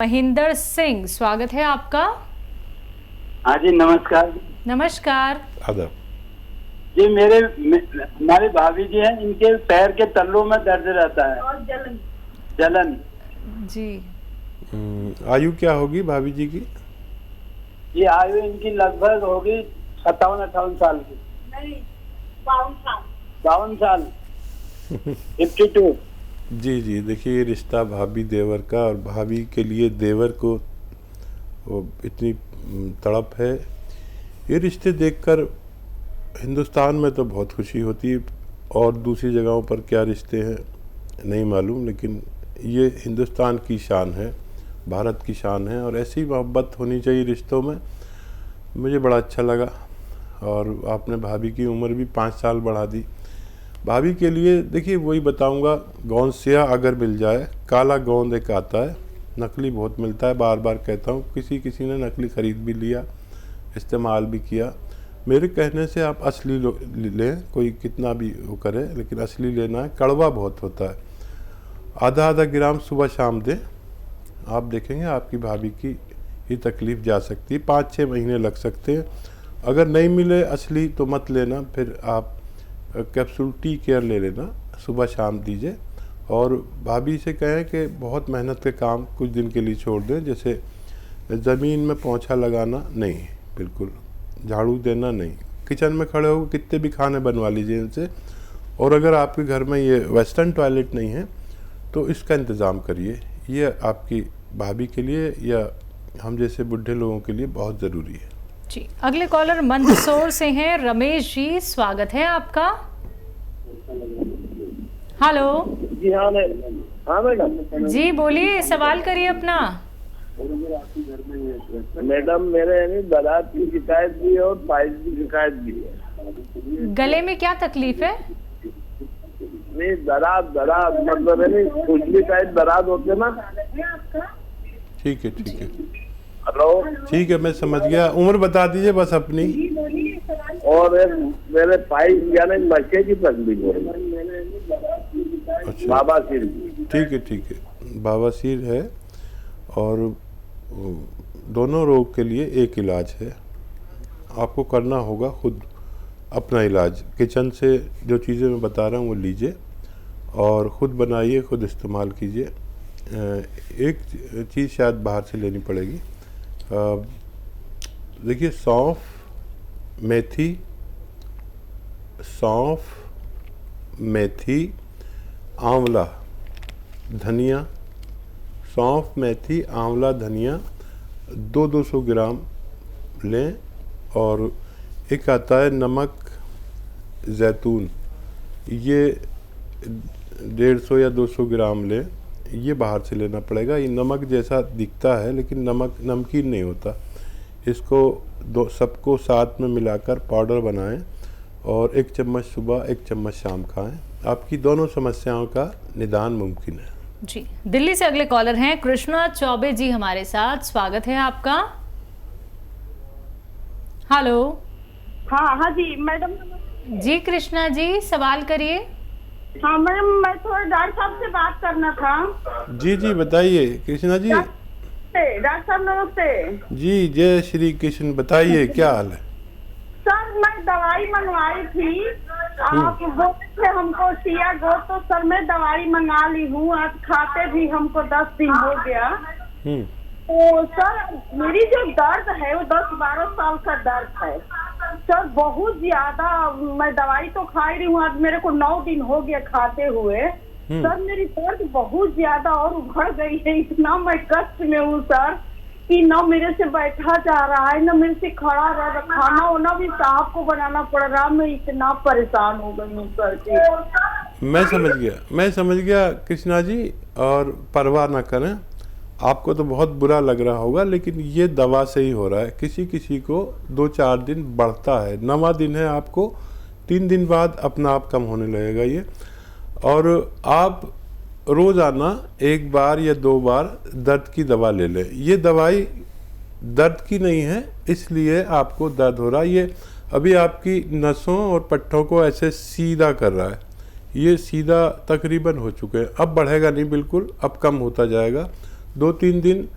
महेंद्र सिंह, स्वागत है आपका। हाँ जी, नमस्कार। नमस्कार। आदाब जी, हमारी भाभी जी हैं, इनके पैर के तल्लों में दर्द रहता है और जलन। जी। आयु क्या होगी भाभी जी की? ये आयु इनकी लगभग होगी 57-58 साल की। नहीं, 52 साल 52। जी जी, देखिए ये रिश्ता भाभी देवर का, और भाभी के लिए देवर को वो इतनी तड़प है। ये रिश्ते देखकर हिंदुस्तान में तो बहुत खुशी होती है, और दूसरी जगहों पर क्या रिश्ते हैं नहीं मालूम, लेकिन ये हिंदुस्तान की शान है, भारत की शान है, और ऐसी मोहब्बत होनी चाहिए रिश्तों में। मुझे बड़ा अच्छा लगा। और आपने भाभी की उम्र भी 5 साल बढ़ा दी। भाभी के लिए देखिए वही बताऊंगा, गोंद सिया अगर मिल जाए, काला गोंद एक आता है, नकली बहुत मिलता है, बार बार कहता हूँ। किसी ने नकली ख़रीद भी लिया, इस्तेमाल भी किया। मेरे कहने से आप असली लें, कोई कितना भी वो करे, लेकिन असली लेना है। कड़वा बहुत होता है। आधा ग्राम सुबह शाम दें, आप देखेंगे आपकी भाभी की ये तकलीफ़ जा सकती है। 5-6 महीने लग सकते हैं। अगर नहीं मिले असली तो मत लेना, फिर आप कैप्सूल टी केयर ले लेना, सुबह शाम दीजिए। और भाभी से कहें कि बहुत मेहनत के काम कुछ दिन के लिए छोड़ दें, जैसे ज़मीन में पोंछा लगाना नहीं, बिल्कुल झाड़ू देना नहीं, किचन में खड़े होकर कितने भी खाने बनवा लीजिए इनसे। और अगर आपके घर में ये वेस्टर्न टॉयलेट नहीं है तो इसका इंतज़ाम करिए। ये आपकी भाभी के लिए या हम जैसे बुढ़े लोगों के लिए बहुत ज़रूरी है। जी, अगले कॉलर मंदसौर से हैं रमेश जी, स्वागत है आपका। हेलो जी। हाँ मैडम। जी बोलिए, सवाल करिए अपना। मैडम, मेरे दरार की शिकायत भी है और पाइल्स की शिकायत भी है। गले में क्या तकलीफ है? नहीं, दरार मतलब है नहीं, खुजली टाइप दरार होते ना। ठीक है। हेलो। ठीक है, मैं समझ गया। उम्र बता दीजिए बस अपनी। और मेरे पाइल्स यानी मक्के की तकलीफ हो रही है। अच्छा, बाबासीर। ठीक है, बाबासीर है। और दोनों रोग के लिए एक इलाज है। आपको करना होगा खुद अपना इलाज। किचन से जो चीज़ें मैं बता रहा हूँ वो लीजिए और ख़ुद बनाइए, खुद इस्तेमाल कीजिए। एक चीज़ शायद बाहर से लेनी पड़ेगी। देखिए, सौंफ, मेथी, आंवला, धनिया, सौंफ, मेथी, आंवला, धनिया 200 ग्राम लें। और एक आता है नमक जैतून, ये 150 या 200 ग्राम लें। ये बाहर से लेना पड़ेगा। ये नमक जैसा दिखता है लेकिन नमकीन नहीं होता। इसको सबको साथ में मिलाकर पाउडर बनाएं और 1 चम्मच सुबह 1 चम्मच शाम खाएं। आपकी दोनों समस्याओं का निदान मुमकिन है। जी, दिल्ली से अगले कॉलर हैं कृष्णा चौबे जी हमारे साथ, स्वागत है आपका। हेलो। हाँ जी मैडम। जी कृष्णा जी, सवाल करिए। हाँ मैडम, मैं थोड़ा डॉक्टर साहब से बात करना था। जी बताइए कृष्णा जी। डॉक्टर साहब नमस्ते। जी, जय श्री कृष्ण। बताइए क्या हाल है? सर, मैं दवाई मंगवाई थी, आप बोले थे हमको सिया गो, तो सर मैं दवाई मंगा ली हूँ। आज खाते भी हमको 10 दिन हो गया। तो सर मेरी जो दर्द है वो 10-12 साल का दर्द है सर, बहुत ज्यादा। मैं दवाई तो खा रही हूँ, आज मेरे को 9 दिन हो गया खाते हुए। सर मेरी दर्द बहुत ज्यादा और उभर गई है। इतना मैं कष्ट में हूँ सर कि न मेरे से बैठा जा रहा है, न मेरे से खड़ा रह रहा। खाना वाना भी साहब को बनाना पड़ रहा। मैं इतना परेशान हो गई हूँ सर जी। मैं समझ गया कृष्णा जी। और परवाह ना करें, आपको तो बहुत बुरा लग रहा होगा, लेकिन ये दवा से ही हो रहा है। किसी को 2-4 दिन बढ़ता है, 9वां दिन है आपको, 3 दिन बाद अपना आप कम होने लगेगा ये। और आप रोज़ाना 1 बार या 2 बार दर्द की दवा ले लें। ये दवाई दर्द की नहीं है, इसलिए आपको दर्द हो रहा है। ये अभी आपकी नसों और पट्टों को ऐसे सीधा कर रहा है। ये सीधा तकरीबन हो चुके हैं, अब बढ़ेगा नहीं, बिल्कुल अब कम होता जाएगा। 2-3 दिन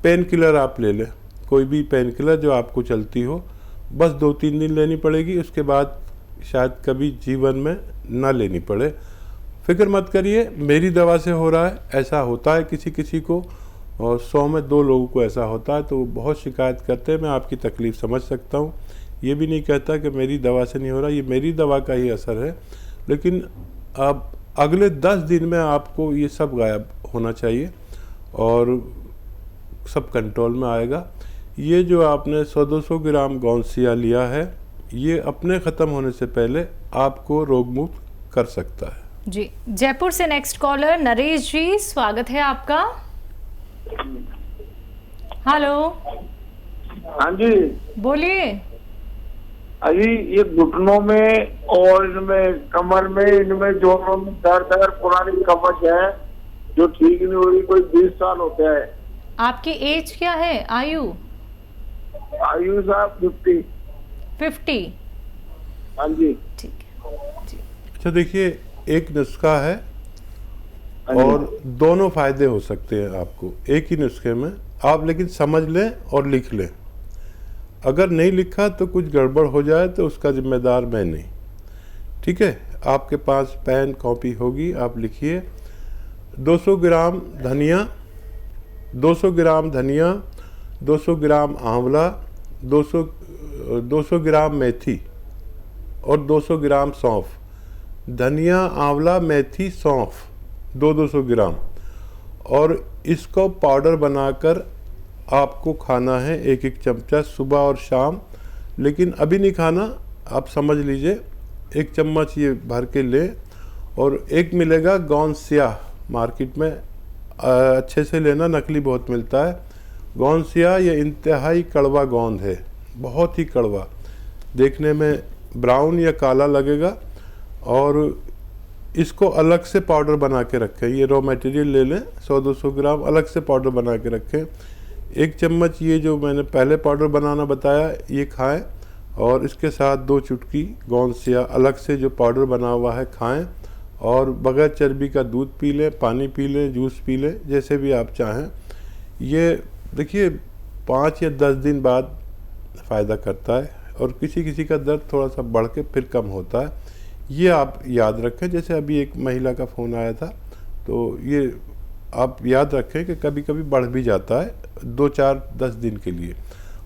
पेन किलर आप ले लें, कोई भी पेन किलर जो आपको चलती हो, बस 2-3 दिन लेनी पड़ेगी, उसके बाद शायद कभी जीवन में ना लेनी पड़े। फिक्र मत करिए, मेरी दवा से हो रहा है, ऐसा होता है किसी किसी को, और 100 में 2 लोगों को ऐसा होता है, तो वो बहुत शिकायत करते हैं। मैं आपकी तकलीफ़ समझ सकता हूँ, ये भी नहीं कहता कि मेरी दवा से नहीं हो रहा, ये मेरी दवा का ही असर है, लेकिन अब अगले 10 दिन में आपको ये सब गायब होना चाहिए और सब कंट्रोल में आएगा। ये जो आपने 100-200 ग्राम गौनसिया लिया है, ये अपने ख़त्म होने से पहले आपको रोगमुक्त कर सकता है। जी, जयपुर से नेक्स्ट कॉलर नरेश जी, स्वागत है आपका। हेलो, हाँ जी, बोलिए। अभी ये घुटनों में और इनमें कमर में, इनमें जोड़ों में दर्द है, पुरानी कमर है जो ठीक नहीं हो रही, कोई 20 साल होते हैं। आपकी एज क्या है, आयु? आयु साहब 50। हाँ जी। ठीक है। अच्छा देखिए, एक नुस्खा है हाँ जी। और दोनों फायदे हो सकते हैं आपको एक ही नुस्खे में, आप लेकिन समझ लें और लिख लें। अगर नहीं लिखा तो कुछ गड़बड़ हो जाए तो उसका जिम्मेदार मैं नहीं, ठीक है। आपके पास पेन कॉपी होगी, आप लिखिए 200 ग्राम धनिया, 200 ग्राम धनिया, 200 ग्राम आंवला, 200 ग्राम मेथी और 200 ग्राम सौंफ। धनिया, आंवला, मेथी, सौंफ 200 ग्राम, और इसको पाउडर बनाकर आपको खाना है 1-1 चमचा सुबह और शाम। लेकिन अभी नहीं खाना, आप समझ लीजिए 1 चम्मच ये भर के लें। और एक मिलेगा गौनसिया मार्केट में, अच्छे से लेना, नकली बहुत मिलता है। गौनसिया ये इंतहाई कड़वा गोंद है, बहुत ही कड़वा, देखने में ब्राउन या काला लगेगा। और इसको अलग से पाउडर बना के रखें, ये रॉ मटेरियल ले लें 100-200 ग्राम, अलग से पाउडर बना के रखें। 1 चम्मच ये जो मैंने पहले पाउडर बनाना बताया ये खाएं, और इसके साथ 2 चुटकी गौनसिया अलग से जो पाउडर बना हुआ है खाएं। और बगैर चर्बी का दूध पी लें, पानी पी लें, जूस पी लें, जैसे भी आप चाहें। ये देखिए 5 या 10 दिन बाद फ़ायदा करता है, और किसी किसी का दर्द थोड़ा सा बढ़ के फिर कम होता है। ये आप याद रखें। जैसे अभी एक महिला का फ़ोन आया था, तो ये आप याद रखें कि कभी कभी बढ़ भी जाता है 2-4-10 दिन के लिए।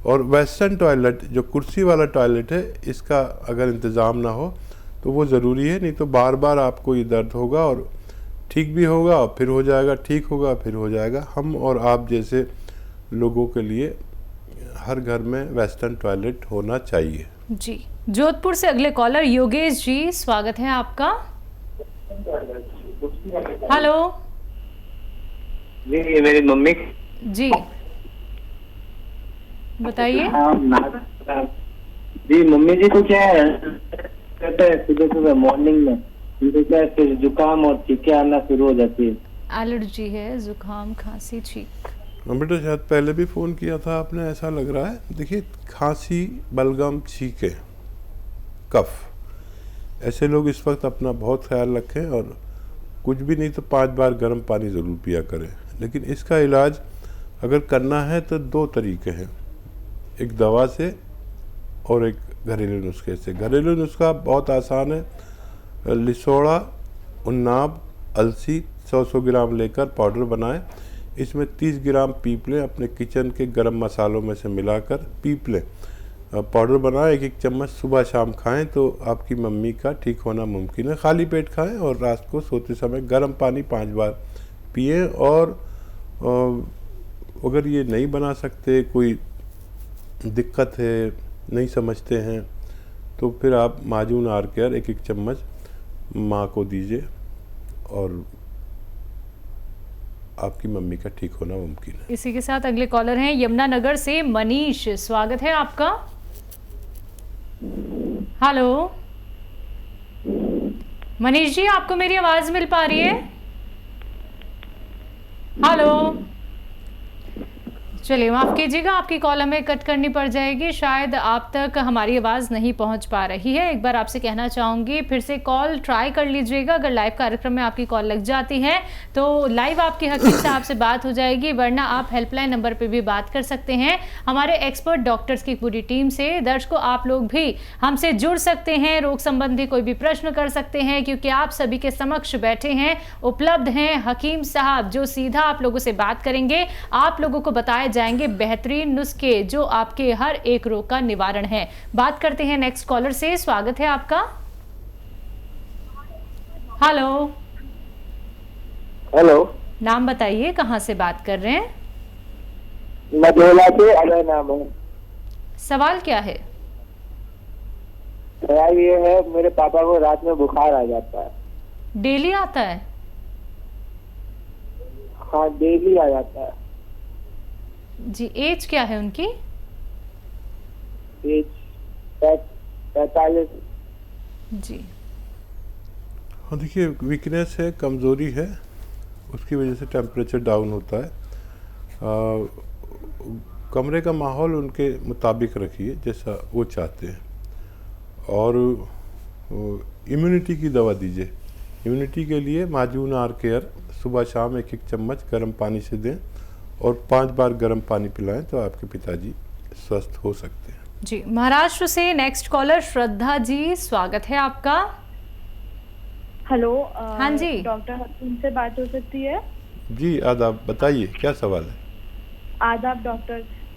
और वेस्टर्न टॉयलेट जो कुर्सी वाला टॉयलेट है, इसका अगर इंतज़ाम ना हो तो वो ज़रूरी है, नहीं तो बार बार आपको ये दर्द होगा, और ठीक भी होगा और फिर हो जाएगा, ठीक होगा फिर हो जाएगा। हम और आप जैसे लोगों के लिए हर घर में वेस्टर्न टॉयलेट होना चाहिए। जी, जोधपुर से अगले कॉलर योगेश जी, स्वागत है आपका। हेलो जी, ये मेरी मम्मी जी, बताइए। जी, मम्मी जी को क्या है, कहते हैं सुबह सुबह मॉर्निंग में उनको क्या है, फिर जुकाम और छींके आना शुरू हो जाती है। एलर्जी है, जुकाम, खांसी, छींक। बेटा शायद पहले भी फ़ोन किया था आपने, ऐसा लग रहा है। देखिए, खांसी, बलगम, छींके, कफ, ऐसे लोग इस वक्त अपना बहुत ख्याल रखें, और कुछ भी नहीं तो 5 बार गर्म पानी ज़रूर पिया करें। लेकिन इसका इलाज अगर करना है तो 2 तरीके हैं, एक दवा से और एक घरेलू नुस्खे से। घरेलू नुस्खा बहुत आसान है, लिसोड़ा, उन्नाब, अलसी 100-100 ग्राम लेकर पाउडर बनाएं, इसमें 30 ग्राम पीप लें, अपने किचन के गरम मसालों में से मिलाकर पीप लें, पाउडर बनाएं, 1-1 चम्मच सुबह शाम खाएं तो आपकी मम्मी का ठीक होना मुमकिन है। खाली पेट खाएं और रात को सोते समय गर्म पानी 5 बार पिए। और अगर ये नहीं बना सकते, कोई दिक्कत है, नहीं समझते हैं, तो फिर आप माजून आर केयर 1-1 चम्मच माँ को दीजिए, और आपकी मम्मी का ठीक होना मुमकिन है। इसी के साथ अगले कॉलर हैं यमुनानगर से मनीष, स्वागत है आपका। हेलो मनीष जी, आपको मेरी आवाज मिल पा रही है? हेलो, चलिए माफ़ कीजिएगा, आपकी कॉल हमें कट करनी पड़ जाएगी, शायद आप तक हमारी आवाज़ नहीं पहुंच पा रही है। एक बार आपसे कहना चाहूँगी फिर से कॉल ट्राई कर लीजिएगा। अगर लाइव कार्यक्रम में आपकी कॉल लग जाती है तो लाइव आपके हकीम साहब से बात हो जाएगी, वरना आप हेल्पलाइन नंबर पर भी बात कर सकते हैं हमारे एक्सपर्ट डॉक्टर्स की पूरी टीम से। दर्शकों, आप लोग भी हमसे जुड़ सकते हैं, रोग संबंधी कोई भी प्रश्न कर सकते हैं, क्योंकि आप सभी के समक्ष बैठे हैं, उपलब्ध हैं हकीम साहब जो सीधा आप लोगों से बात करेंगे। आप लोगों को बताए जाएंगे बेहतरीन नुस्खे जो आपके हर एक रोग का निवारण है। बात करते हैं नेक्स्ट कॉलर से। स्वागत है आपका। हेलो। हेलो, नाम बताइए, कहां से बात कर रहे हैं? मधेला से अजय नाम है। सवाल क्या है? सवाल ये है, मेरे पापा को रात में बुखार आ जाता है। डेली आता है? हाँ, डेली आ जाता है। जी, एज क्या है उनकी? एज 45। जी, हाँ देखिए, वीकनेस है, कमज़ोरी है, उसकी वजह से टेम्परेचर डाउन होता है। कमरे का माहौल उनके मुताबिक रखिए जैसा वो चाहते हैं, और इम्यूनिटी की दवा दीजिए। इम्यूनिटी के लिए माजून आर केयर सुबह शाम 1-1 चम्मच गर्म पानी से दें और 5 बार गर्म पानी पिलाएं तो आपके पिताजी स्वस्थ हो सकते हैं। जी, महाराष्ट्र से नेक्स्ट कॉलर श्रद्धा जी, स्वागत है आपका। हेलो। हाँ जी। डॉक्टर हकीम से बात हो सकती है? जी आदाब, बताइए क्या सवाल है? आदाब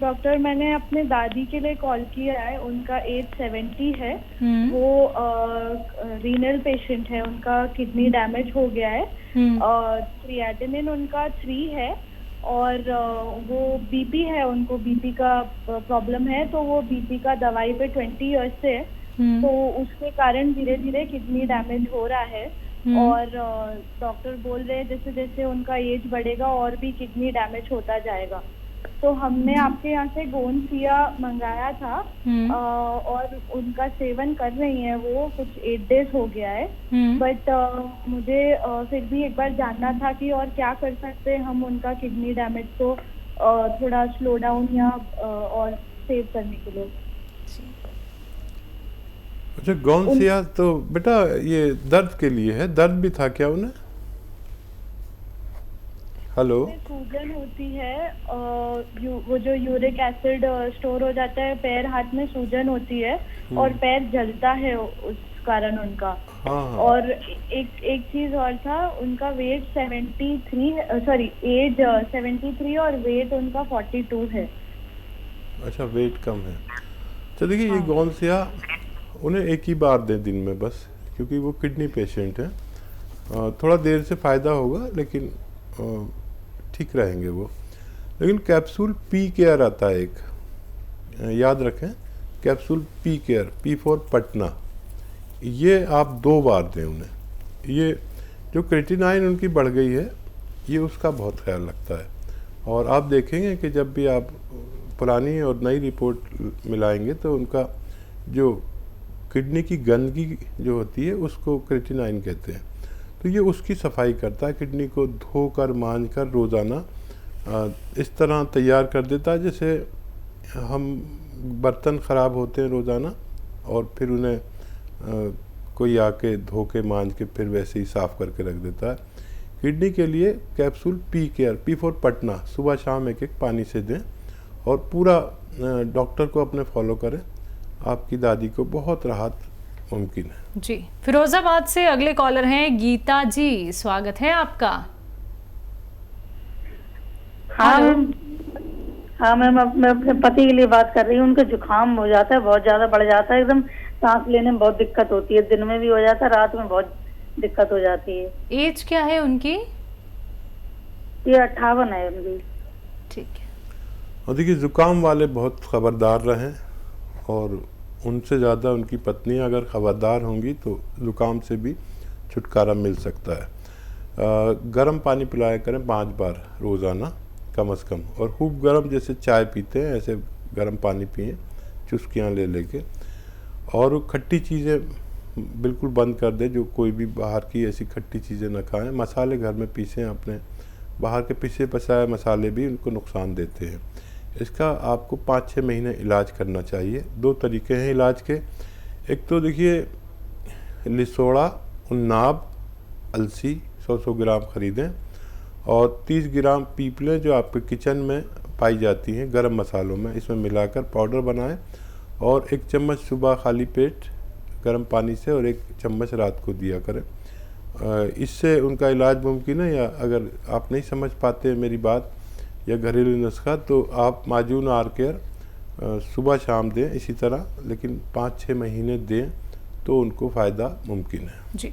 डॉक्टर, मैंने अपने दादी के लिए कॉल किया है। उनका एज 70 है। वो रीनल पेशेंट है, उनका किडनी डैमेज हो गया है। क्रिएटिनिन उनका 3 है और वो बीपी है, उनको बीपी का प्रॉब्लम है, तो वो बीपी का दवाई पे 20 इयर्स से है। तो उसके कारण धीरे धीरे किडनी डैमेज हो रहा है और डॉक्टर बोल रहे हैं जैसे जैसे उनका एज बढ़ेगा और भी किडनी डैमेज होता जाएगा। तो हमने आपके यहाँ से गोंदसिया मंगाया था और उनका सेवन कर रही हैं वो, कुछ 8 डेज हो गया है। बट मुझे फिर भी एक बार जानना था कि और क्या कर सकते हैं हम उनका किडनी डैमेज को थोड़ा स्लो डाउन या और सेव करने के लिए। अच्छा, गोंदसिया तो बेटा ये दर्द के लिए है, दर्द भी था क्या उन्हें? हेलो। सूजन होती है, वो जो यूरिक एसिड स्टोर हो जाता है पैर हाथ में, सूजन होती है और पैर जलता है उस कारण उनका। हाँ। और एक चीज और था, उनका वेट 73 और वेट उनका 42 है। अच्छा, वेट कम है। तो देखिए, ये गोंदसिया उन्हें एक ही बार दें दिन में बस, क्योंकि वो किडनी पेशेंट है। थोड़ा देर से फ़ायदा होगा लेकिन ठीक रहेंगे वो। लेकिन कैप्सूल पी केयर आता है एक, याद रखें, capsule P care, P for Patna, ये आप 2 बार दें उन्हें। ये जो क्रेटिनाइन उनकी बढ़ गई है, ये उसका बहुत ख्याल रखता है। और आप देखेंगे कि जब भी आप पुरानी और नई रिपोर्ट मिलाएंगे तो उनका जो किडनी की गंदगी जो होती है उसको क्रेटिनाइन कहते हैं, तो ये उसकी सफाई करता है। किडनी को धोकर मांजकर रोज़ाना इस तरह तैयार कर देता है जैसे हम बर्तन ख़राब होते हैं रोज़ाना और फिर उन्हें कोई आके धो के मांज के फिर वैसे ही साफ़ करके रख देता है। किडनी के लिए capsule P care, P for Patna, सुबह शाम 1-1 पानी से दें और पूरा डॉक्टर को अपने फॉलो करें, आपकी दादी को बहुत राहत मुमकिन है। जी, फिरोजाबाद से अगले कॉलर हैं गीता जी, स्वागत है आपका। हाँ मैम, मैं अपने पति के लिए बात कर रही हूँ। उनका जुकाम हो जाता है, बहुत ज्यादा बढ़ जाता है, एकदम सांस लेने में बहुत दिक्कत होती है, दिन में भी हो जाता है, रात में बहुत दिक्कत हो जाती है। एज क्या है उनकी? ये 58 है उनकी। ठीक है। और देखिए, जुकाम वाले बहुत खबरदार रहें, और उनसे ज़्यादा उनकी पत्नी अगर खबरदार होंगी तो ज़ुकाम से भी छुटकारा मिल सकता है। गर्म पानी पिलाया करें 5 बार रोज़ाना कम से कम, और खूब गर्म, जैसे चाय पीते हैं ऐसे गर्म पानी पिएं चुस्कियाँ ले लेके। और खट्टी चीज़ें बिल्कुल बंद कर दें, जो कोई भी बाहर की ऐसी खट्टी चीज़ें ना खाएं। मसाले घर में पीसें अपने, बाहर के पिसे पसाए मसाले भी उनको नुकसान देते हैं। इसका आपको 5-6 महीने इलाज करना चाहिए। 2 तरीके हैं इलाज के। एक तो देखिए लिसोड़ा, उन्नाब, अलसी 100-100 ग्राम ख़रीदें और 30 ग्राम पीपलें जो आपके किचन में पाई जाती हैं गरम मसालों में, इसमें मिलाकर पाउडर बनाएं और 1 चम्मच सुबह खाली पेट गर्म पानी से और 1 चम्मच रात को दिया करें। इससे उनका इलाज मुमकिन है। या अगर आप नहीं समझ पाते मेरी बात या घरेलू नुस्खा, तो आप माजून आर केयर सुबह शाम दें इसी तरह, लेकिन 5-6 महीने दें तो उनको फ़ायदा मुमकिन है। जी।